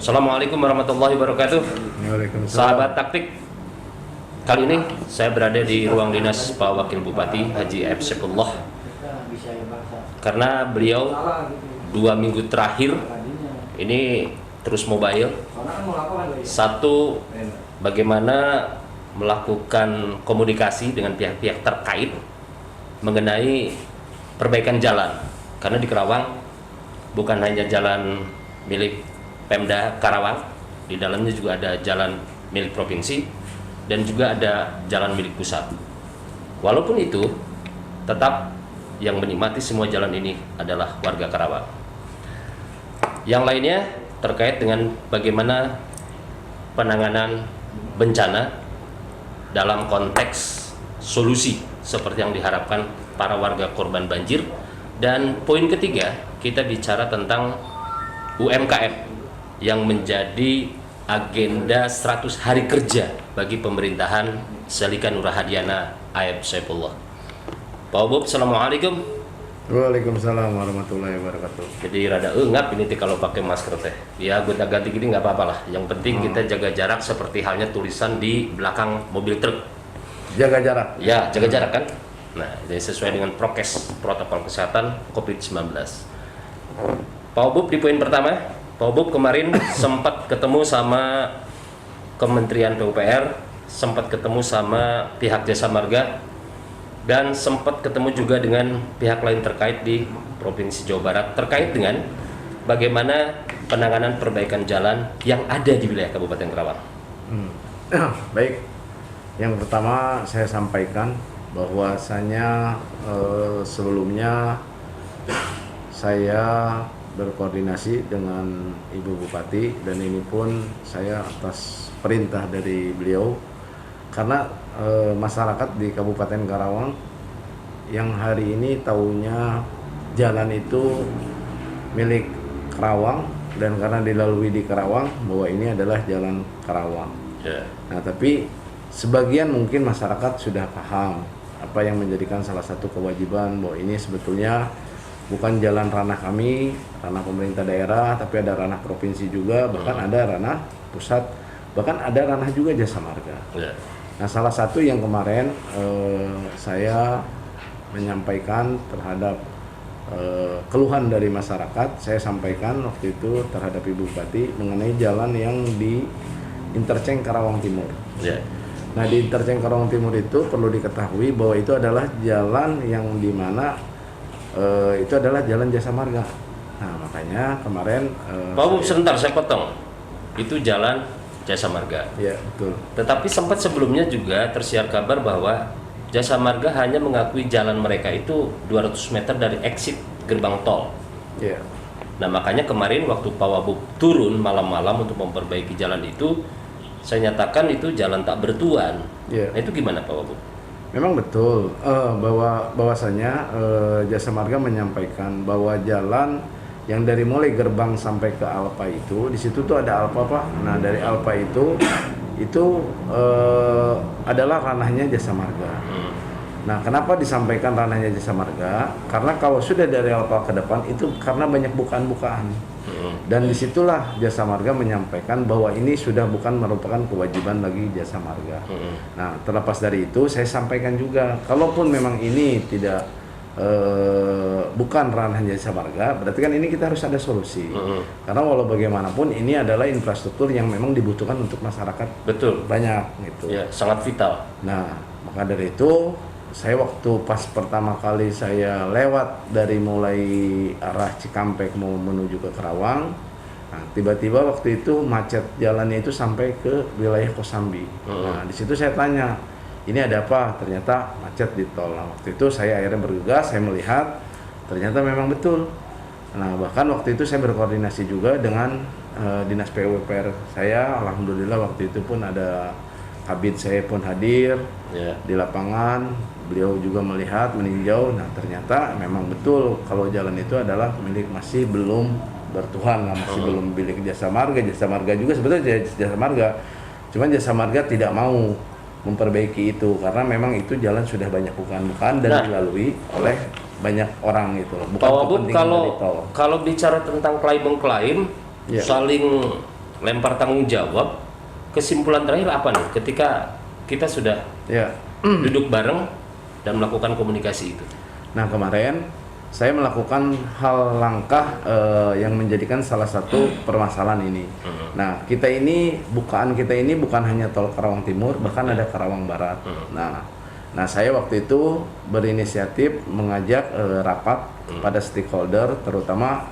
Assalamualaikum warahmatullahi wabarakatuh. Waalaikumsalam. Sahabat taktik, kali ini saya berada di ruang dinas Pak Wakil Bupati Haji F. Saifullah, karena beliau 2 minggu terakhir ini terus mobile. Satu, bagaimana melakukan komunikasi dengan pihak-pihak terkait mengenai perbaikan jalan, karena di Karawang bukan hanya jalan milik Pemda Karawang, di dalamnya juga ada jalan milik provinsi dan juga ada jalan milik pusat. Walaupun itu, tetap yang menikmati semua jalan ini adalah warga Karawang. Yang lainnya terkait dengan bagaimana penanganan bencana dalam konteks solusi seperti yang diharapkan para warga korban banjir. Dan poin ketiga, kita bicara tentang UMKM yang menjadi agenda 100 hari kerja bagi pemerintahan Selika Nurhadiana F. Saifullah. Pak Bob, Assalamualaikum. Waalaikumsalam warahmatullahi wabarakatuh. Jadi rada engap ini kalau pakai masker teh. Ya gonta ganti gini nggak apa-apa lah. Yang penting kita jaga jarak seperti halnya tulisan di belakang mobil truk. Jaga jarak. Ya, jaga jarak kan. Nah, jadi sesuai dengan prokes protokol kesehatan COVID-19. Pak Bob, di poin pertama, Pak Bob kemarin sempat ketemu sama Kementerian PUPR, sempat ketemu sama pihak Jasa Marga, dan sempat ketemu juga dengan pihak lain terkait di Provinsi Jawa Barat terkait dengan bagaimana penanganan perbaikan jalan yang ada di wilayah Kabupaten Karawang. Baik, yang pertama saya sampaikan bahwasanya sebelumnya saya berkoordinasi dengan Ibu Bupati, dan ini pun saya atas perintah dari beliau, karena masyarakat di Kabupaten Karawang yang hari ini taunya jalan itu milik Karawang, dan karena dilalui di Karawang bahwa ini adalah jalan Karawang. Nah, tapi sebagian mungkin masyarakat sudah paham apa yang menjadikan salah satu kewajiban bahwa ini sebetulnya bukan jalan ranah kami, ranah pemerintah daerah, tapi ada ranah provinsi juga, bahkan ada ranah pusat, bahkan ada ranah juga Jasa Marga. Nah, salah satu yang kemarin saya menyampaikan terhadap keluhan dari masyarakat, saya sampaikan waktu itu terhadap Ibu Bupati mengenai jalan yang di Interchange Karawang Timur. Nah, di Interchange Karawang Timur itu perlu diketahui bahwa itu adalah jalan yang dimana itu adalah jalan Jasa Marga. Nah, makanya kemarin Pak Bob, sebentar saya potong. Itu jalan Jasa Marga. Ya, betul. Tetapi sempat sebelumnya juga tersiar kabar bahwa Jasa Marga hanya mengakui jalan mereka itu 200 meter dari exit gerbang tol. Ya. Nah, makanya kemarin waktu Pak Wabub turun malam-malam untuk memperbaiki jalan itu, saya nyatakan itu jalan tak bertuan. Ya. Nah, itu gimana Pak Wabub? Memang betul bahwasanya Jasa Marga menyampaikan bahwa jalan yang dari mulai gerbang sampai ke Alpa itu, di situ tuh ada Alpa, Pak. Nah, dari Alpa itu adalah ranahnya Jasa Marga. Nah, kenapa disampaikan ranahnya Jasa Marga? Karena kalau sudah dari Alpa ke depan itu karena banyak bukaan-bukaan. Dan disitulah Jasa Marga menyampaikan bahwa ini sudah bukan merupakan kewajiban bagi Jasa Marga. Nah, terlepas dari itu saya sampaikan juga, kalaupun memang ini tidak bukan ranah Jasa Marga, berarti kan ini kita harus ada solusi. Karena walau bagaimanapun ini adalah infrastruktur yang memang dibutuhkan untuk masyarakat. Betul. Banyak gitu. Ya, sangat vital. Nah, maka dari itu saya waktu pas pertama kali saya lewat dari mulai arah Cikampek mau menuju ke Karawang, nah, tiba-tiba waktu itu macet jalannya itu sampai ke wilayah Kosambi. Nah, di situ saya tanya, ini ada apa? Ternyata macet di tol. Nah, waktu itu saya akhirnya bergegas, saya melihat ternyata memang betul. Nah, bahkan waktu itu saya berkoordinasi juga dengan Dinas PUPR saya. Alhamdulillah waktu itu pun ada kabid saya pun hadir di lapangan. Beliau juga melihat, meninjau. Nah, ternyata memang betul kalau jalan itu adalah masih belum bertuhan, masih belum milik Jasa Marga. Jasa Marga juga sebetulnya Jasa Marga, cuman Jasa Marga tidak mau memperbaiki itu karena memang itu jalan sudah banyak bukaan dan dilalui oleh banyak orang itu. Bukan Pak Wabub, kalau bicara tentang klaim mengklaim, saling lempar tanggung jawab. Kesimpulan terakhir apa nih ketika kita sudah duduk bareng dan melakukan komunikasi itu? Nah, kemarin saya melakukan hal langkah yang menjadikan salah satu permasalahan ini. Nah, bukaan kita ini bukan hanya tol Karawang Timur, bahkan ada Karawang Barat. Nah, saya waktu itu berinisiatif mengajak rapat pada stakeholder, terutama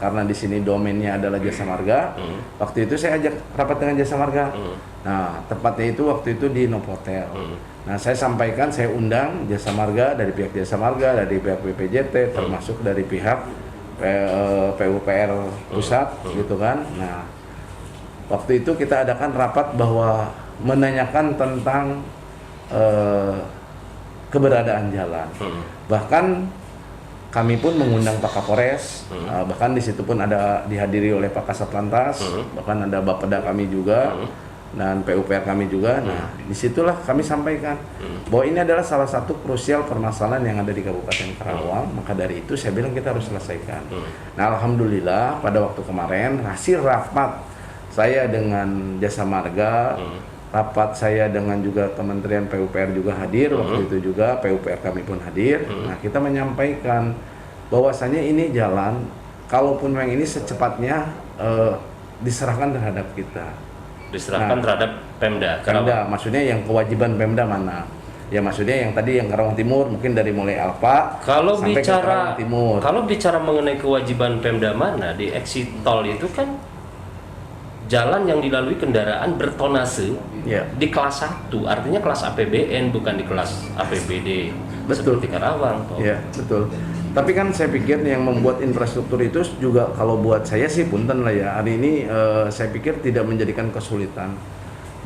karena di sini domainnya adalah Jasa Marga. Waktu itu saya ajak rapat dengan Jasa Marga. Nah, tepatnya itu waktu itu di Novotel. Nah, saya sampaikan, saya undang Jasa Marga, dari pihak Jasa Marga, dari pihak BPJT, termasuk dari pihak PUPR pusat, gitu kan. Nah, waktu itu kita adakan rapat bahwa menanyakan tentang keberadaan jalan. Bahkan kami pun mengundang Pak Kapolres, bahkan di situ pun ada dihadiri oleh Pak Kasat Lantas, bahkan ada Bapeda kami juga, dan PUPR kami juga. Nah, disitulah kami sampaikan bahwa ini adalah salah satu krusial permasalahan yang ada di Kabupaten Karawang. Maka dari itu saya bilang kita harus selesaikan. Nah, alhamdulillah pada waktu kemarin hasil rapat saya dengan Jasa Marga, rapat saya dengan juga Kementerian PUPR juga hadir, waktu itu juga PUPR kami pun hadir. Nah, kita menyampaikan bahwasannya ini jalan, kalaupun memang ini secepatnya diserahkan terhadap kita. Diserahkan terhadap Pemda. Pemda, maksudnya yang kewajiban Pemda mana? Ya maksudnya yang tadi yang Karawang Timur mungkin dari mulai Alfa sampai ke Karawang Timur. Kalau bicara mengenai kewajiban Pemda mana di exit tol itu kan jalan yang dilalui kendaraan bertonase di kelas 1, artinya kelas APBN bukan di kelas APBD. Betul. Seperti Karawang. Iya, betul. Tapi kan saya pikir yang membuat infrastruktur itu juga kalau buat saya sih punten lah ya. Hari ini saya pikir tidak menjadikan kesulitan.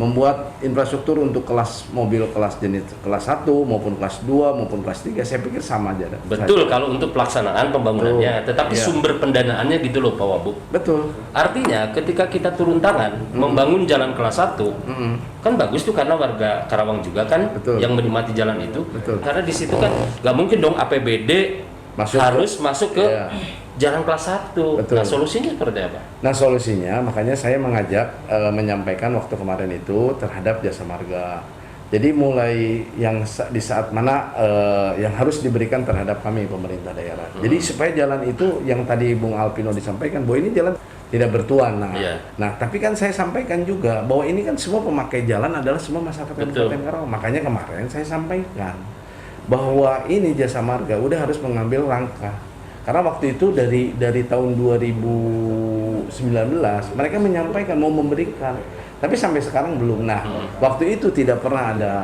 Membuat infrastruktur untuk kelas mobil kelas jenis kelas 1 maupun kelas 2 maupun kelas 3 saya pikir sama aja. Betul kalau untuk pelaksanaan pembangunannya, tetapi sumber pendanaannya gitu loh Pak Wabub. Betul. Artinya ketika kita turun tangan membangun jalan kelas 1, kan bagus tuh karena warga Karawang juga kan yang menikmati jalan itu. Karena di situ kan nggak mungkin dong APBD harus masuk ke jalan kelas 1. Nah, solusinya seperti apa? Nah, solusinya makanya saya mengajak menyampaikan waktu kemarin itu terhadap Jasa Marga. Jadi mulai yang di saat mana yang harus diberikan terhadap kami pemerintah daerah. Jadi supaya jalan itu yang tadi Bung Alpino disampaikan bahwa ini jalan tidak bertuan. Nah, tapi kan saya sampaikan juga bahwa ini kan semua pemakai jalan adalah semua masyarakat Kabupaten Karawang. Makanya kemarin saya sampaikan bahwa ini Jasa Marga udah harus mengambil langkah. Karena waktu itu dari tahun 2019 mereka menyampaikan mau memberikan, tapi sampai sekarang belum. Nah, waktu itu tidak pernah ada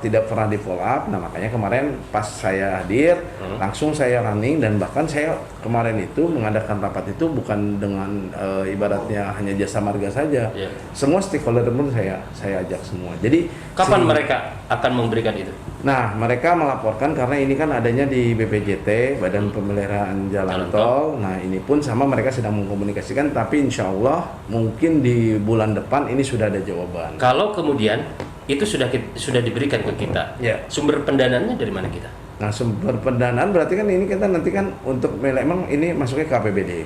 tidak pernah di follow up. Nah, makanya kemarin pas saya hadir langsung saya running, dan bahkan saya kemarin itu mengadakan rapat itu bukan dengan ibaratnya hanya Jasa Marga saja. Semua stakeholder pun saya ajak semua. Jadi kapan mereka akan memberikan itu? Nah, mereka melaporkan karena ini kan adanya di BPJT, Badan Pemeliharaan Jalan Tol. Nah, ini pun sama mereka sedang mengkomunikasikan, tapi insya Allah mungkin di bulan depan ini sudah ada jawaban. Kalau kemudian itu sudah diberikan ke kita, sumber pendanaannya dari mana kita? Nah, sumber pendanaan berarti kan ini kita nanti kan untuk memang ini masuknya ke APBD.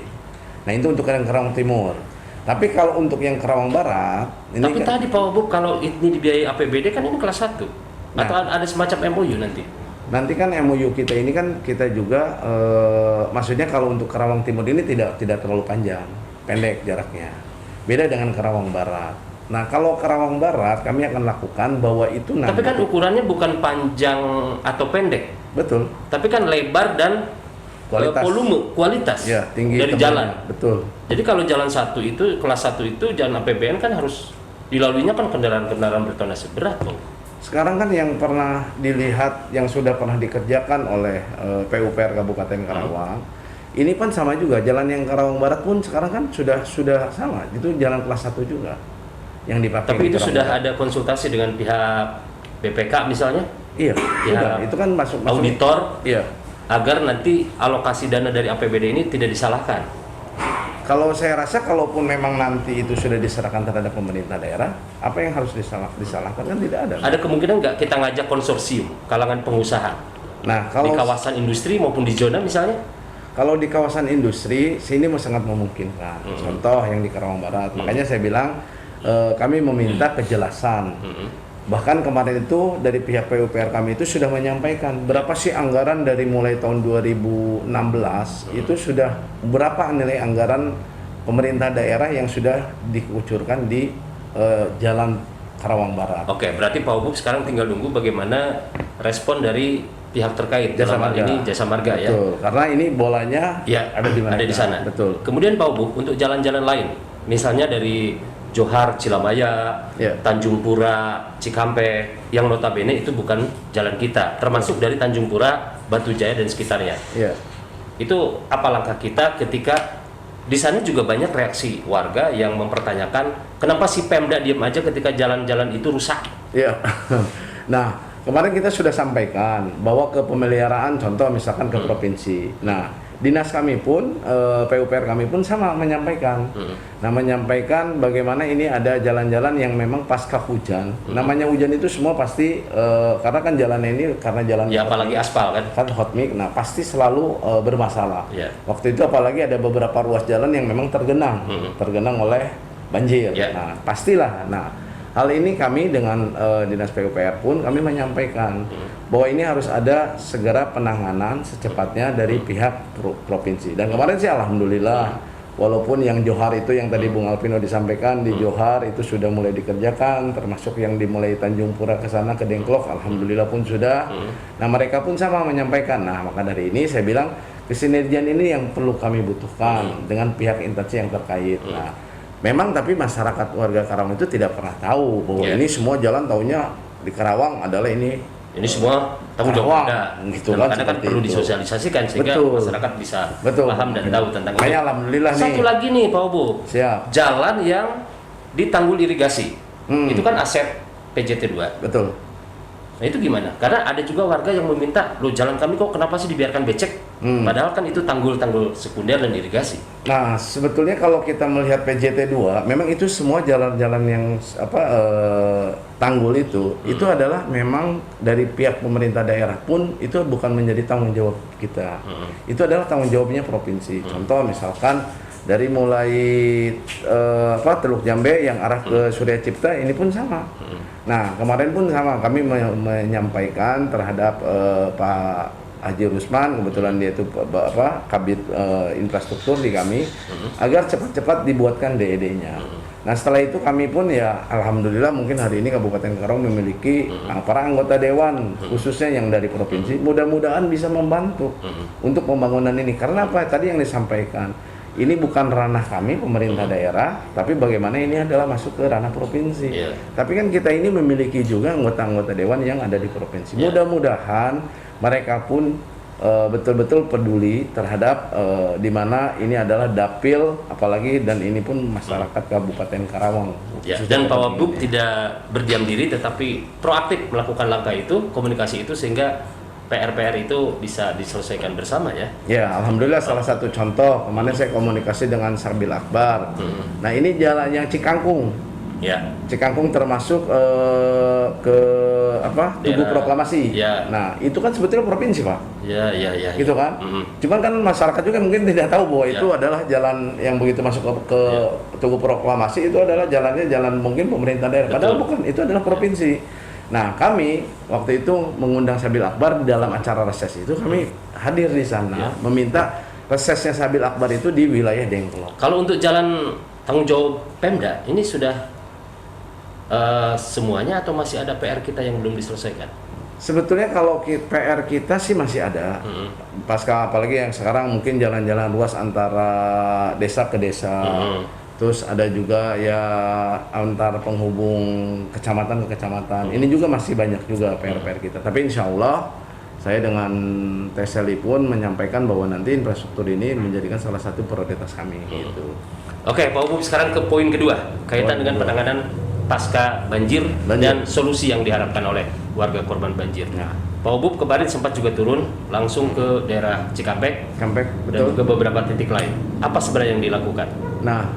Nah, itu untuk yang Karawang Timur. Tapi kalau untuk yang Karawang Barat, ini tapi kan, tadi Pak Wabub kalau ini dibiayai APBD kan ini kelas 1. Atau ada semacam MOU nanti? Nanti kan MOU kita ini kan kita juga maksudnya kalau untuk Karawang Timur ini tidak terlalu panjang, pendek jaraknya. Beda dengan Karawang Barat. Nah, kalau Karawang Barat kami akan lakukan bahwa itu nanti. Tapi kan ukurannya bukan panjang atau pendek. Betul. Tapi kan lebar dan kualitas tinggi dari jalan. Betul. Jadi kalau jalan 1 itu kelas 1 itu jalan APBN kan harus dilaluinya kan kendaraan bertonase berat loh. Sekarang kan yang pernah dilihat, yang sudah pernah dikerjakan oleh PUPR Kabupaten Karawang, ini pun sama juga. Jalan yang Karawang Barat pun sekarang kan sudah sama. Itu jalan kelas 1 juga yang dipakai. Tapi itu sudah ada konsultasi dengan pihak BPK misalnya? Iya, sudah. Itu kan masuk auditor. Iya. Agar nanti alokasi dana dari APBD ini tidak disalahkan. Kalau saya rasa kalaupun memang nanti itu sudah diserahkan terhadap pemerintah daerah, apa yang harus disalahkan kan tidak ada. Ada kemungkinan nggak kita ngajak konsorsium kalangan pengusaha? Nah, kalau di kawasan industri maupun di zona misalnya? kalau di kawasan industri sini sangat memungkinkan. Contoh yang di Karawang Barat. Makanya saya bilang kami meminta kejelasan. Bahkan kemarin itu dari pihak PUPR kami itu sudah menyampaikan berapa sih anggaran dari mulai tahun 2016 itu sudah berapa nilai anggaran pemerintah daerah yang sudah dikucurkan di Jalan Karawang Barat. Oke, berarti Pak Wagub sekarang tinggal nunggu bagaimana respon dari pihak terkait Jasa dalam hal Marga. ini Jasa Marga. Betul, ya. karena ini bolanya Ya, ada di mana? ada di sana. Betul. Kemudian Pak Wagub untuk jalan-jalan lain, misalnya dari Johar, Cilamaya, Ya. Tanjung Pura, Cikampek, yang notabene itu bukan jalan kita, termasuk dari Tanjung Pura, Batu Jaya dan sekitarnya. Ya. Itu apa langkah kita ketika di sana juga banyak reaksi warga yang mempertanyakan kenapa si Pemda diam aja ketika jalan-jalan itu rusak? Iya. Nah, kemarin kita sudah sampaikan bahwa kepemeliharaan contoh misalkan ke provinsi. Nah, dinas kami pun, PUPR kami pun sama menyampaikan. Nah, menyampaikan bagaimana ini ada jalan-jalan yang memang pasca hujan. Namanya hujan itu semua pasti, karena kan jalan ini karena jalan Ya apalagi aspal kan? kan hot mix, nah pasti selalu bermasalah. Ya. Waktu itu apalagi ada beberapa ruas jalan yang memang tergenang oleh banjir. Ya. Nah pastilah. Nah hal ini kami dengan dinas PUPR pun kami menyampaikan bahwa ini harus ada segera penanganan secepatnya dari pihak provinsi. Dan kemarin sih alhamdulillah, walaupun yang Johar itu yang tadi Bung Alvino disampaikan di Johar itu sudah mulai dikerjakan, termasuk yang dimulai Tanjung Pura ke sana ke Dengklok, alhamdulillah pun sudah. Nah mereka pun sama menyampaikan. Nah maka dari ini saya bilang kesinergian ini yang perlu kami butuhkan dengan pihak instansi yang terkait. Nah memang tapi masyarakat warga Karawang itu tidak pernah tahu bahwa ini semua jalan taunya di Karawang adalah ini semua tanggung jawab Anda. Gitu Dan kan, karena kan perlu itu. disosialisasikan sehingga Betul. masyarakat bisa Betul. paham dan tahu tentang Makanya itu. alhamdulillah nih. Satu lagi nih Pak Obo, Siap. jalan yang ditanggul irigasi itu kan aset PJT 2. Betul. Nah itu gimana? Karena ada juga warga yang meminta, loh jalan kami kok kenapa sih dibiarkan becek? Padahal kan itu tanggul-tanggul sekunder dan irigasi. Nah, sebetulnya kalau kita melihat PJT 2, memang itu semua jalan-jalan yang tanggul itu adalah memang dari pihak pemerintah daerah pun itu bukan menjadi tanggung jawab kita. Itu adalah tanggung jawabnya provinsi. Contoh misalkan dari mulai Teluk Jambe yang arah ke Surya Cipta ini pun sama. Nah, kemarin pun sama kami menyampaikan terhadap Pak Haji Rusman, kebetulan dia itu Kabid infrastruktur di kami, agar cepat-cepat dibuatkan DED-nya. Nah setelah itu kami pun ya alhamdulillah mungkin hari ini Kabupaten Karawang memiliki para anggota dewan khususnya yang dari provinsi, mudah-mudahan bisa membantu untuk pembangunan ini. Karena apa tadi yang disampaikan, ini bukan ranah kami pemerintah daerah, tapi bagaimana ini adalah masuk ke ranah provinsi. Tapi kan kita ini memiliki juga anggota-anggota dewan yang ada di provinsi. Mudah-mudahan mereka pun betul-betul peduli terhadap di mana ini adalah dapil, apalagi dan ini pun masyarakat Kabupaten Karawang. Ya, dan Pak Wagub tidak berdiam diri, tetapi proaktif melakukan langkah itu, komunikasi itu sehingga PR-PR itu bisa diselesaikan bersama ya. Ya, alhamdulillah salah satu contoh kemarin saya komunikasi dengan Sabil Akbar. Nah ini jalan yang Cikangkung. Ya. Cikangkung termasuk ke Tugu Proklamasi. Ya. Nah itu kan sebetulnya provinsi Pak. Ya. Gitu kan. Cuman kan masyarakat juga mungkin tidak tahu bahwa itu adalah jalan yang begitu masuk ke Tugu Proklamasi itu adalah jalannya jalan mungkin pemerintah daerah. Padahal bukan, itu adalah provinsi. Nah kami waktu itu mengundang Sabil Akbar di dalam acara reses itu kami hadir di sana meminta resesnya Sabil Akbar itu di wilayah Dengklok. Kalau untuk jalan tanggung jawab Pemda ini sudah semuanya atau masih ada PR kita yang belum diselesaikan? Sebetulnya kalau PR kita sih masih ada, pasca apalagi yang sekarang mungkin jalan-jalan ruas antara desa ke desa, terus ada juga ya antar penghubung kecamatan ke kecamatan. Ini juga masih banyak juga PR-PR kita. Tapi insya Allah saya dengan Teseli pun menyampaikan bahwa nanti infrastruktur ini menjadikan salah satu prioritas kami. Gitu. Oke, Pak Wagub sekarang ke poin kedua kaitan dengan penanganan pasca banjir dan solusi yang diharapkan oleh warga korban banjir. Nah, Pak Wagub kemarin sempat juga turun langsung ke daerah Cikampek, dan juga beberapa titik lain. Apa sebenarnya yang dilakukan? Nah,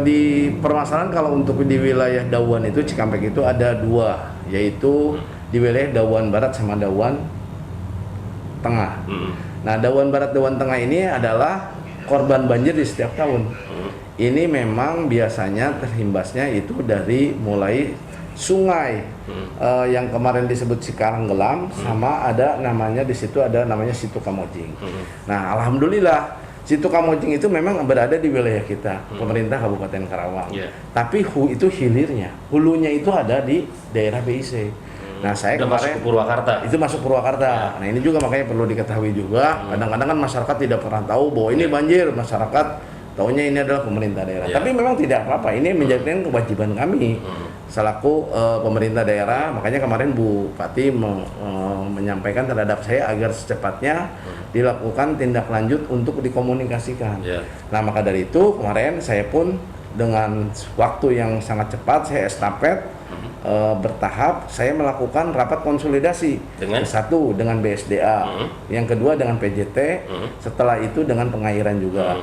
di permasalahan kalau untuk di wilayah Dawan itu Cikampek itu ada dua, yaitu di wilayah Dawan Barat sama Dawan Tengah. Nah, Dawan Barat, Dawan Tengah ini adalah korban banjir di setiap tahun. Ini memang biasanya terhimbasnya itu dari mulai sungai yang kemarin disebut Cikaranggelam, sama ada namanya di situ ada namanya Situ Kamojing. Nah, alhamdulillah Situ Kamojing itu memang berada di wilayah kita, pemerintah Kabupaten Karawang. Tapi itu hilirnya, hulunya itu ada di daerah BIC. Nah, saya udah kemarin masuk ke Purwakarta. Itu masuk Purwakarta. Nah, ini juga makanya perlu diketahui juga. Kadang-kadang kan masyarakat tidak pernah tahu bahwa ini banjir, masyarakat taunya ini adalah pemerintah daerah. Tapi memang tidak apa-apa. Ini menjadikan kewajiban kami selaku pemerintah daerah. Makanya kemarin Bu Pati menyampaikan terhadap saya agar secepatnya dilakukan tindak lanjut untuk dikomunikasikan. Nah, maka dari itu kemarin saya pun dengan waktu yang sangat cepat saya estafet bertahap saya melakukan rapat konsolidasi dengan satu dengan BSDA, yang kedua dengan PJT, setelah itu dengan pengairan juga.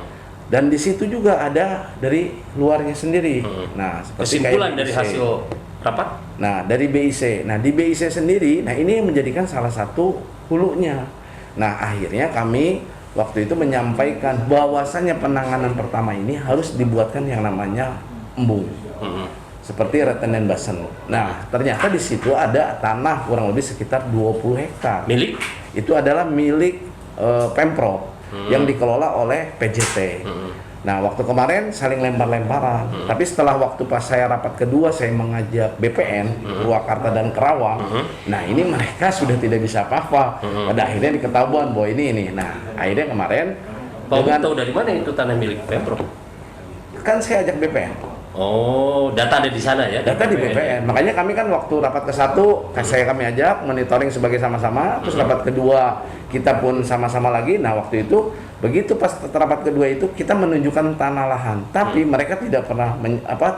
Dan di situ juga ada dari luarnya sendiri. Nah, seperti kesimpulan dari hasil rapat. Nah, dari BIC. Nah, di BIC sendiri, nah ini menjadikan salah satu hulunya. Nah, akhirnya kami waktu itu menyampaikan bahwasannya penanganan pertama ini harus dibuatkan yang namanya embung. Seperti retention basin. Nah, ternyata di situ ada tanah kurang lebih sekitar 20 hektar. Milik? Itu adalah milik Pemprov yang dikelola oleh PJT. Nah, waktu kemarin saling lempar-lemparan. Tapi setelah waktu pas saya rapat kedua, saya mengajak BPN, Purwakarta dan Karawang. Nah, ini mereka sudah tidak bisa apa-apa. Pada akhirnya diketahuan bahwa ini. Nah, akhirnya kemarin Pak tahu dari mana itu tanah milik Pemprov? Kan saya ajak BPN. Oh, data ada di sana ya? Data di BPN. Makanya kami kan waktu rapat ke-1, kami ajak monitoring sebagai sama-sama, terus rapat kedua kita pun sama-sama lagi. Nah, waktu itu begitu pas rapat kedua itu kita menunjukkan tanah lahan, tapi mereka tidak pernah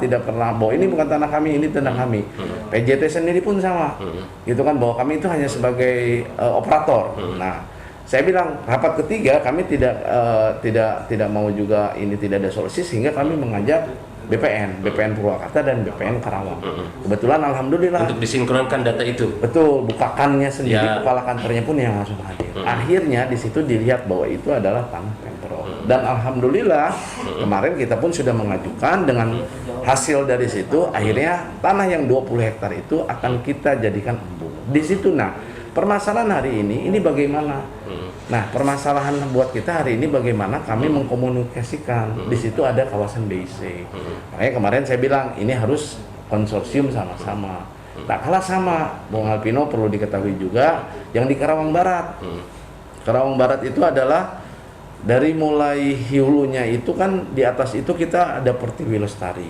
tidak pernah bahwa ini bukan tanah kami, ini tanah kami. PJT sendiri pun sama. Gitu kan, bahwa kami itu hanya sebagai operator. Nah, saya bilang rapat ketiga kami tidak mau juga ini tidak ada solusi, sehingga kami mengajak BPN Purwakarta dan BPN Karawang. Kebetulan alhamdulillah untuk disinkronkan data itu. Betul, bukakannya sendiri, kepala kantornya pun yang langsung hadir. Akhirnya di situ dilihat bahwa itu adalah tanah Pemprov. Dan alhamdulillah kemarin kita pun sudah mengajukan dengan hasil dari situ, akhirnya tanah yang 20 hektar itu akan kita jadikan embung. Di situ permasalahan hari ini bagaimana? Nah, permasalahan buat kita hari ini bagaimana kami mengkomunikasikan. Di situ ada kawasan BIC. Makanya kemarin saya bilang ini harus konsorsium sama-sama. Tak kalah sama, Bung Alpino perlu diketahui juga yang di Karawang Barat. Karawang Barat itu adalah dari mulai hulunya itu kan di atas itu kita ada Pertiwi Lestari.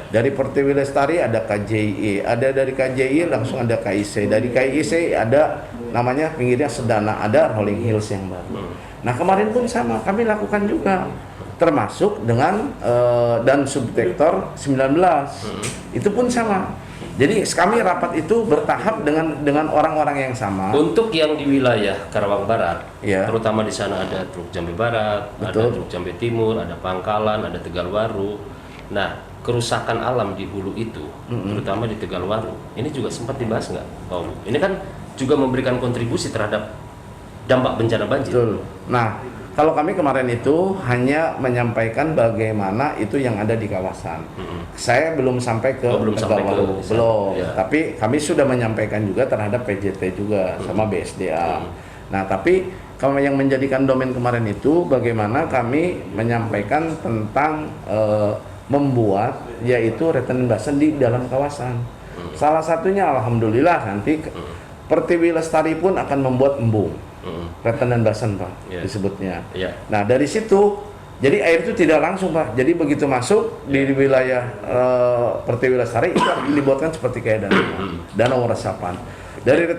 Dari Pertiwi Lestari ada KJI, ada dari KJI langsung ada KIC. Dari KIC ada namanya pinggirnya Sedana, ada Rolling Hills yang baru. Nah, kemarin pun sama kami lakukan juga, termasuk dengan dan subsektor 19. Itu pun sama. Jadi kami rapat itu bertahap dengan orang-orang yang sama. Untuk yang di wilayah Karawang Barat, terutama di sana ada Truk Jambe Barat, ada Truk Jambe Timur, ada Pangkalan, ada Tegalwaru. Nah, kerusakan alam di hulu itu, terutama di Tegalwaru, ini juga sempat dibahas nggak, Pak Wu? Ini kan juga memberikan kontribusi terhadap dampak bencana banjir. Betul. Nah, kalau kami kemarin itu hanya menyampaikan bagaimana itu yang ada di kawasan. Saya belum sampai ke Tegalwaru, belum. Tapi kami sudah menyampaikan juga terhadap PJT juga sama BSDA. Nah, tapi kalau yang menjadikan domain kemarin itu bagaimana kami menyampaikan tentang membuat yaitu retention basin di dalam kawasan. Salah satunya alhamdulillah nanti Pertiwi Lestari pun akan membuat embung. Retention basin, Pak, disebutnya. Nah, dari situ jadi air itu tidak langsung, Pak. Jadi begitu masuk di wilayah Pertiwi Lestari itu akan dibuatkan seperti kayak danau resapan. Dari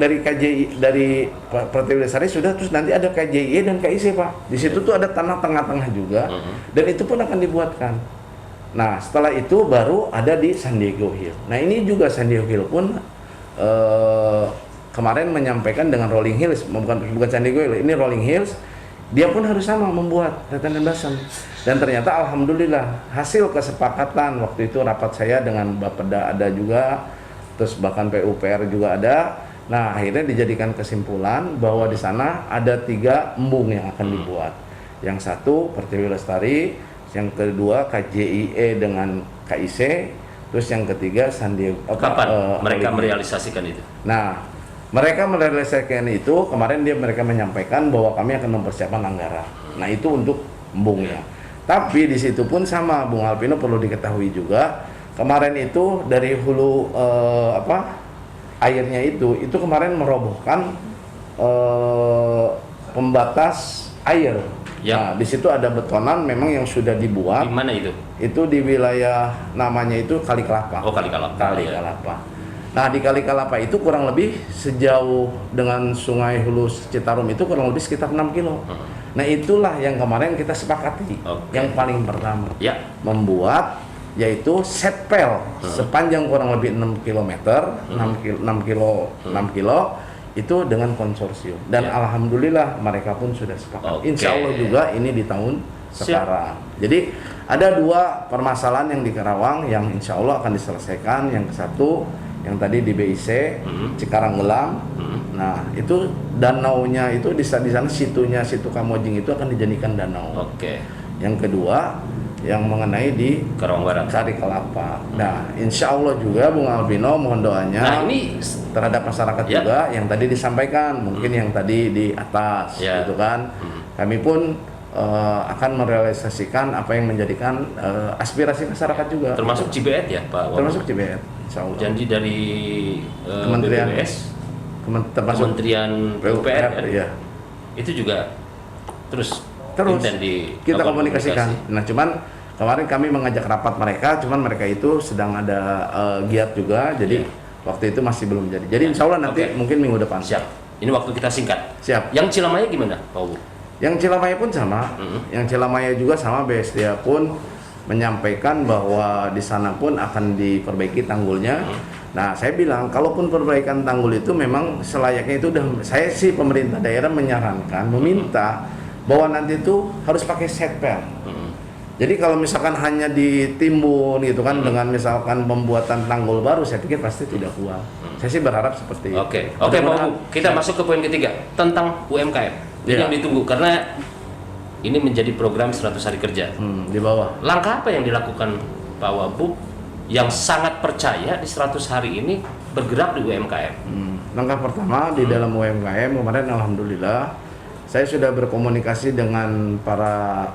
dari KJI dari Pertiwi Lestari sudah, terus nanti ada KJI dan KIC, Pak. Di situ tuh ada tanah tengah-tengah juga, dan itu pun akan dibuatkan. Nah, setelah itu baru ada di San Diego Hill. Nah, ini juga San Diego Hill pun kemarin menyampaikan dengan Rolling Hills, bukan San Diego Hill, ini Rolling Hills. Dia pun harus sama membuat retention basin. Dan ternyata alhamdulillah hasil kesepakatan waktu itu rapat saya dengan Bapeda ada juga, terus bahkan PUPR juga ada. Nah, akhirnya dijadikan kesimpulan bahwa di sana ada 3 embung yang akan dibuat. Yang satu Pertiwi Lestari, yang kedua KJIE dengan KIC, terus yang ketiga Sandiaga. Kapan mereka merealisasikan itu? Nah, mereka merealisasikan itu kemarin mereka menyampaikan bahwa kami akan mempersiapkan anggaran. Nah, itu untuk embungnya. Tapi di situ pun sama, Bung Alpino, perlu diketahui juga kemarin itu dari hulu airnya itu kemarin merobohkan pembatas air. Ya. Nah, di situ ada betonan memang yang sudah dibuat. Di mana itu? Itu di wilayah namanya itu Kali Kelapa. Oh, Kali Kelapa. Kali Kelapa. Nah, di Kali Kelapa itu kurang lebih sejauh dengan Sungai Hulu Citarum itu kurang lebih sekitar 6 kilo. Nah, itulah yang kemarin kita sepakati. Yang paling pertama membuat yaitu setpel sepanjang kurang lebih 6 km, 6 kilo itu dengan konsorsium. Dan alhamdulillah mereka pun sudah sepakat. Insya Allah juga ini di tahun sekarang. Jadi ada 2 permasalahan yang di Karawang yang insya Allah akan diselesaikan. Yang satu yang tadi di BIC Cikarang Gelam. Nah, itu danaunya itu di sana situ Kamojing itu akan dijadikan danau. Yang kedua yang mengenai di Karawang Barat, Kali Kelapa. Nah, insya Allah juga Bung Albino mohon doanya ini terhadap masyarakat juga yang tadi disampaikan, mungkin yang tadi di atas gitu kan. Kami pun akan merealisasikan apa yang menjadikan aspirasi masyarakat juga. Termasuk Cibeet ya, Pak? Termasuk Cibeet, insya Allah. Janji dari Kementerian BPS, Kementerian PUPR kan? Iya. Itu juga terus kita komunikasikan. Nah, cuman kemarin kami mengajak rapat mereka, cuman mereka itu sedang ada giat juga, jadi waktu itu masih belum jadi. Jadi insya Allah nanti mungkin minggu depan. Siap. Ini waktu kita singkat. Siap. Yang Cilamaya gimana, Pak Ubu? Yang Cilamaya pun sama. Yang Cilamaya juga sama, BSDA pun menyampaikan bahwa di sana pun akan diperbaiki tanggulnya. Nah, saya bilang kalaupun perbaikan tanggul itu memang selayaknya itu saya sih pemerintah daerah menyarankan, meminta bahwa nanti itu harus pakai setpel. Jadi kalau misalkan hanya ditimbun gitu kan dengan misalkan pembuatan tanggul baru, saya pikir pasti tidak kuat. Saya sih berharap seperti itu. Oke, Pak Bu, kita masuk ke poin ketiga tentang UMKM. Ini yang ditunggu karena ini menjadi program 100 hari kerja. Di bawah. Langkah apa yang dilakukan Pak Wabub yang sangat percaya di 100 hari ini bergerak di UMKM? Langkah pertama di dalam UMKM kemarin alhamdulillah saya sudah berkomunikasi dengan para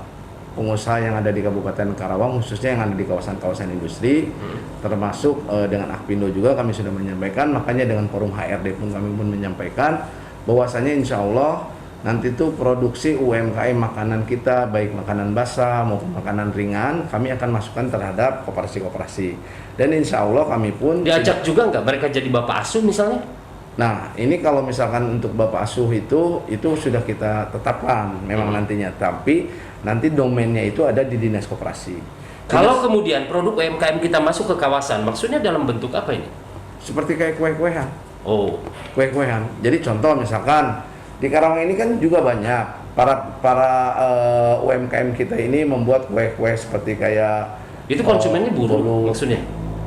pengusaha yang ada di Kabupaten Karawang, khususnya yang ada di kawasan-kawasan industri, termasuk dengan Akpindo juga kami sudah menyampaikan, makanya dengan forum HRD pun kami pun menyampaikan bahwasanya insya Allah nanti itu produksi UMKM makanan kita, baik makanan basah maupun makanan ringan, kami akan masukkan terhadap koperasi-koperasi. Dan insya Allah kami pun diajak juga nggak mereka jadi bapak asuh misalnya? Nah, ini kalau misalkan untuk Bapak Asuh itu sudah kita tetapkan memang nantinya, tapi nanti domainnya itu ada di Dinas Koperasi. Kalau kemudian produk UMKM kita masuk ke kawasan, maksudnya dalam bentuk apa ini? Seperti kayak kue-kuean. Oh, kue-kuean. Jadi contoh misalkan di Karawang ini kan juga banyak para UMKM kita ini membuat kue-kue seperti kayak itu konsumennya buruh maksudnya?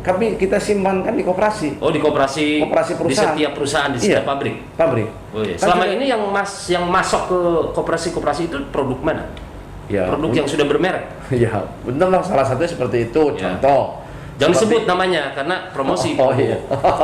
Kita simpankan di koperasi. Oh, di koperasi perusahaan. Di setiap perusahaan, di setiap pabrik. Oh, iya. Selama ini yang masuk ke koperasi itu produk mana? Ya, produk yang sudah bermerek. Ya, benar lah, salah satunya seperti itu. Contoh. Jangan sebut namanya karena promosi. Iya.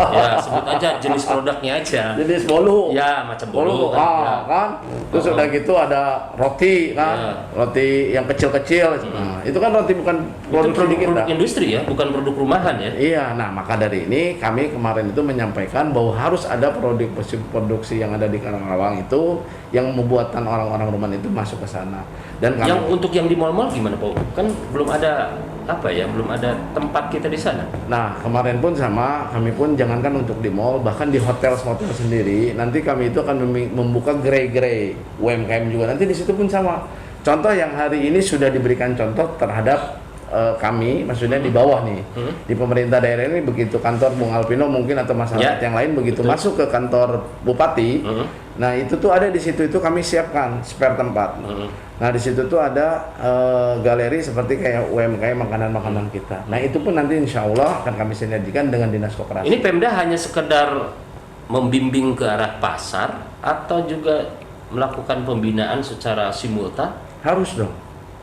Ya, sebut aja jenis produknya aja. Jenis bolu. Ya, macam bolu kan. Terus udah gitu ada roti kan. Roti yang kecil-kecil. Nah, itu kan roti bukan produk industri ya, bukan produk rumahan ya. Iya, nah maka dari ini kami kemarin itu menyampaikan bahwa harus ada produksi yang ada di Karawang itu yang membuatkan orang-orang rumahan itu masuk ke sana. Dan yang untuk yang di mal-mal gimana, Pak? Kan belum ada belum ada tempat kita di sana. Nah, kemarin pun sama, kami pun jangankan untuk di mall, bahkan di hotel-hotel sendiri, nanti kami itu akan membuka gerai-gerai UMKM juga. Nanti di situ pun sama. Contoh yang hari ini sudah diberikan contoh terhadap kami, maksudnya di bawah nih, di pemerintah daerah ini, begitu kantor Bung Alpino mungkin atau masyarakat yang lain begitu masuk ke kantor bupati, nah itu tuh ada di situ itu kami siapkan spare tempat. Nah di situ tuh ada galeri seperti kayak UMKM makanan-makanan kita. Nah itu pun nanti insya Allah akan kami sinergikan dengan dinas koperasi. Ini Pemda hanya sekedar membimbing ke arah pasar atau juga melakukan pembinaan secara simultan? Harus dong,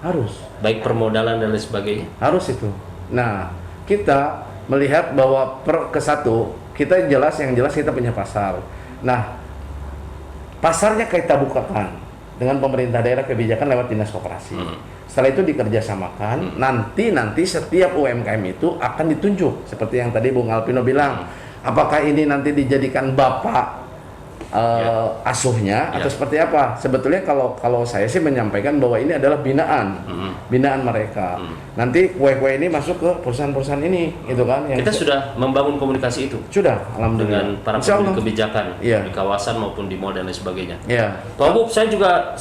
harus. Baik permodalan dan lain sebagainya? Harus itu. Nah, kita melihat bahwa ke satu, kita yang jelas kita punya pasar. Nah, pasarnya kita bukakan dengan pemerintah daerah, kebijakan lewat dinas koperasi. Setelah itu dikerjasamakan, nanti setiap UMKM itu akan ditunjuk seperti yang tadi Bung Alpino bilang. Apakah ini nanti dijadikan bapak asuhnya atau seperti apa? Sebetulnya kalau saya sih menyampaikan bahwa ini adalah binaan mereka. Nanti kue-kue ini masuk ke perusahaan-perusahaan ini, gitu kan? Kita sudah membangun komunikasi itu. Sudah, alhamdulillah. Dengan para pemilik kebijakan Iya. di kawasan maupun di mall dan lain sebagainya. Iya. Pak Bob, saya juga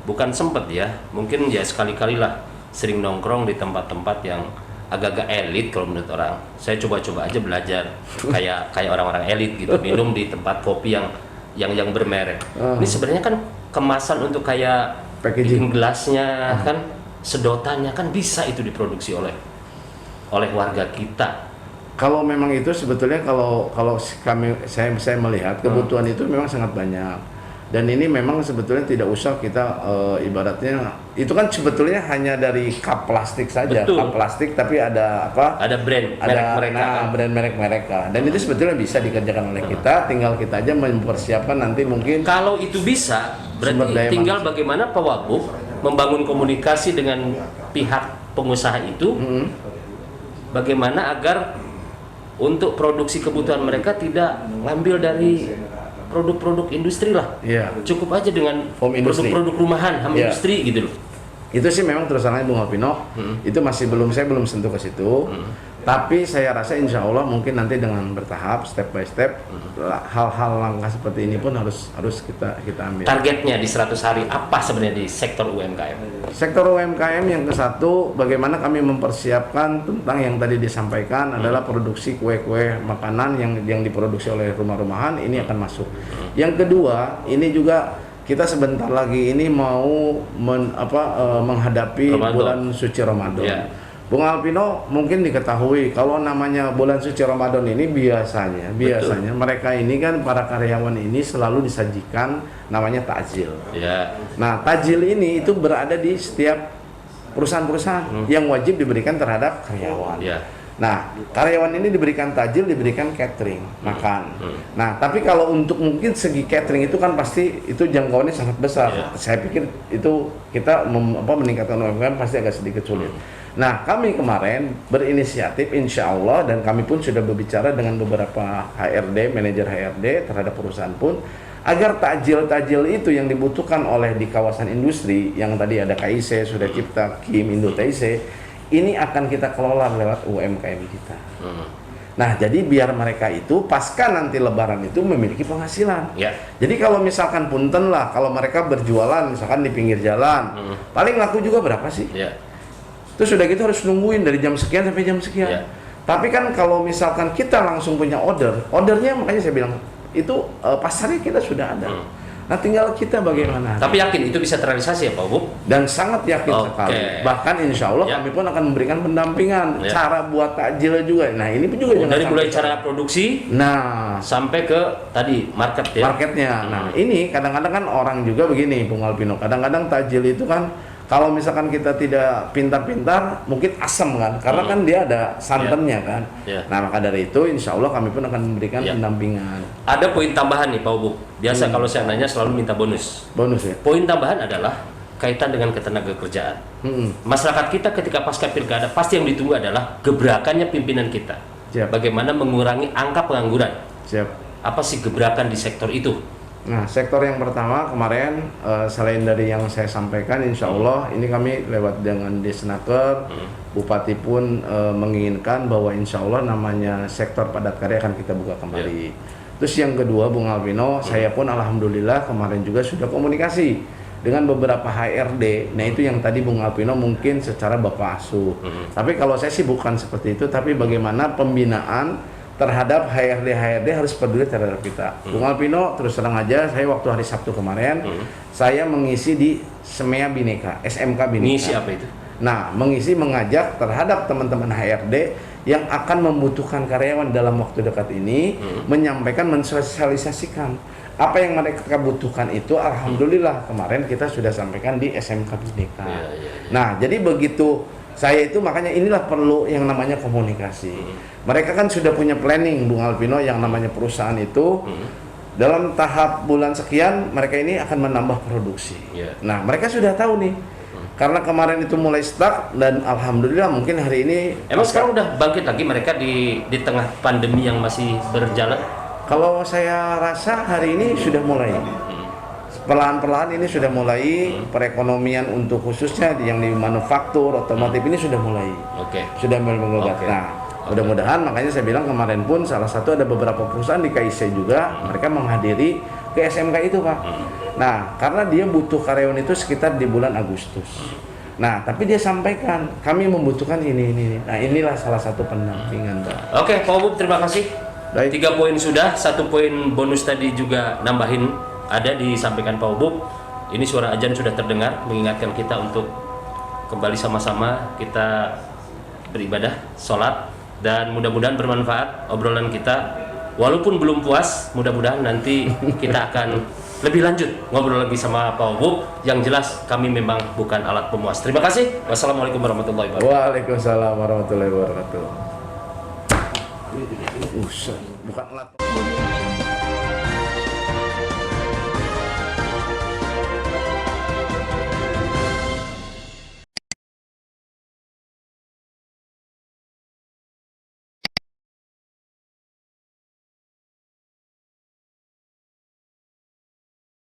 bukan sempat ya, mungkin ya sekali-kali lah sering nongkrong di tempat-tempat yang agak-agak elit kalau menurut orang. Saya coba-coba aja belajar kayak orang-orang elit gitu, minum di tempat kopi yang bermerek. Ini sebenarnya kan kemasan untuk kayak packaging gelasnya kan, sedotannya kan bisa itu diproduksi oleh warga kita. Kalau memang itu sebetulnya kalau saya melihat kebutuhan itu memang sangat banyak. Dan ini memang sebetulnya tidak usah kita ibaratnya itu kan sebetulnya hanya dari cup plastik saja. Betul. Cup plastik tapi ada apa? Ada brand merek mereka. Brand merek mereka. Dan itu sebetulnya bisa dikerjakan oleh kita, tinggal kita aja mempersiapkan nanti mungkin. Kalau itu bisa, berarti tinggal bagaimana Pak Wagub membangun komunikasi dengan pihak pengusaha itu, bagaimana agar untuk produksi kebutuhan mereka tidak ngambil dari produk-produk industri lah. Iya. Cukup aja dengan produk-produk rumahan, industri gitu loh. Itu sih memang terus terang Bung Alpino, itu saya belum sentuh ke situ. Tapi saya rasa insya Allah mungkin nanti dengan bertahap, step by step, hal-hal langkah seperti ini pun harus kita ambil. Targetnya di 100 hari apa sebenarnya di sektor UMKM? Sektor UMKM yang ke satu, bagaimana kami mempersiapkan tentang yang tadi disampaikan adalah produksi kue-kue makanan yang diproduksi oleh rumah-rumahan ini akan masuk. Yang kedua, ini juga kita sebentar lagi ini mau menghadapi bulan suci Ramadan. Yeah. Bung Alpino mungkin diketahui kalau namanya bulan suci Ramadan ini biasanya mereka ini kan para karyawan ini selalu disajikan namanya takjil. Yeah. Nah, takjil ini itu berada di setiap perusahaan-perusahaan yang wajib diberikan terhadap karyawan. Yeah. Nah, karyawan ini diberikan takjil, diberikan catering, makan. Nah, tapi kalau untuk mungkin segi catering itu kan pasti itu jangkauannya sangat besar. Yeah. Saya pikir itu kita meningkatkan UMKM pasti agak sedikit sulit. Nah, kami kemarin berinisiatif insya Allah dan kami pun sudah berbicara dengan beberapa HRD, manajer HRD terhadap perusahaan pun agar takjil-takjil itu yang dibutuhkan oleh di kawasan industri yang tadi ada KIC, Sudah Cipta, Kim, Indo TIC, ini akan kita kelola lewat UMKM kita. Nah, jadi biar mereka itu pasca nanti Lebaran itu memiliki penghasilan. Yeah. Jadi kalau misalkan punten lah, kalau mereka berjualan misalkan di pinggir jalan, paling laku juga berapa sih? Yeah. Terus sudah gitu harus nungguin dari jam sekian sampai jam sekian. Yeah. Tapi kan kalau misalkan kita langsung punya ordernya makanya saya bilang itu pasarnya kita sudah ada. Nah, tinggal kita bagaimana. Tapi yakin itu bisa terrealisasi ya Pak Bob? Dan sangat yakin sekali. Bahkan insya Allah kami pun akan memberikan pendampingan cara buat takjil juga. Nah, ini pun juga dari mulai cara produksi, sampai ke tadi market ya. Marketnya. Nah, ini kadang-kadang kan orang juga begini, Bung Alpino. Kadang-kadang takjil itu kan kalau misalkan kita tidak pintar-pintar, mungkin asam kan, karena kan dia ada santannya kan. Nah, maka dari itu, insya Allah kami pun akan memberikan pendampingan. Ada poin tambahan nih Pak Bob. Biasa kalau saya nanya selalu minta bonus. Bonus ya. Poin tambahan adalah kaitan dengan ketenaga kerjaan. Masyarakat kita ketika pasca pilkada pasti yang ditunggu adalah gebrakannya pimpinan kita. Siap. Bagaimana mengurangi angka pengangguran. Siap. Apa sih gebrakan di sektor itu? Nah, sektor yang pertama kemarin selain dari yang saya sampaikan, insya Allah ini kami lewat dengan Disnaker, Bupati pun menginginkan bahwa insya Allah namanya sektor padat karya akan kita buka kembali. Terus yang kedua, Bung Alpino, saya pun alhamdulillah kemarin juga sudah komunikasi dengan beberapa HRD. Nah, itu yang tadi Bung Alpino mungkin secara Bapak asuh. Tapi kalau saya sih bukan seperti itu, tapi bagaimana pembinaan terhadap HRD harus peduli terhadap kita. Bung Alpino, terus terang aja, saya waktu hari Sabtu kemarin, saya mengisi di SMK Bhinneka. Mengisi apa itu? Nah, mengajak terhadap teman-teman HRD yang akan membutuhkan karyawan dalam waktu dekat ini, menyampaikan, mensosialisasikan apa yang mereka butuhkan itu. Alhamdulillah kemarin kita sudah sampaikan di SMK Bhinneka. Nah, jadi begitu saya itu, makanya inilah perlu yang namanya komunikasi. Mereka kan sudah punya planning, Bung Alvino, yang namanya perusahaan itu dalam tahap bulan sekian mereka ini akan menambah produksi. Nah, mereka sudah tahu nih. Karena kemarin itu mulai stuck dan alhamdulillah mungkin hari ini. Emang sekarang udah bangkit lagi mereka di tengah pandemi yang masih berjalan? Kalau saya rasa hari ini sudah mulai. Perlahan-perlahan ini sudah mulai perekonomian untuk khususnya yang di manufaktur otomotif ini sudah mulai. Sudah mulai menggerak. Nah, mudah-mudahan makanya saya bilang kemarin pun salah satu ada beberapa perusahaan di KIC juga mereka menghadiri ke SMK itu, Pak. Nah, karena dia butuh karyawan itu sekitar di bulan Agustus. Nah, tapi dia sampaikan kami membutuhkan ini. Nah, inilah salah satu pendampingan, Pak. Oke, Pak Ubub, terima kasih. Baik. 3 poin sudah, 1 poin bonus tadi juga nambahin ada disampaikan Pak Ubub. Ini suara azan sudah terdengar mengingatkan kita untuk kembali sama-sama kita beribadah, sholat, dan mudah-mudahan bermanfaat obrolan kita. Walaupun belum puas, mudah-mudahan nanti kita akan lebih lanjut ngobrol lagi sama Pak Ubub. Yang jelas kami memang bukan alat pemuas. Terima kasih. Wassalamualaikum warahmatullahi wabarakatuh. Waalaikumsalam warahmatullahi wabarakatuh. Bukan alat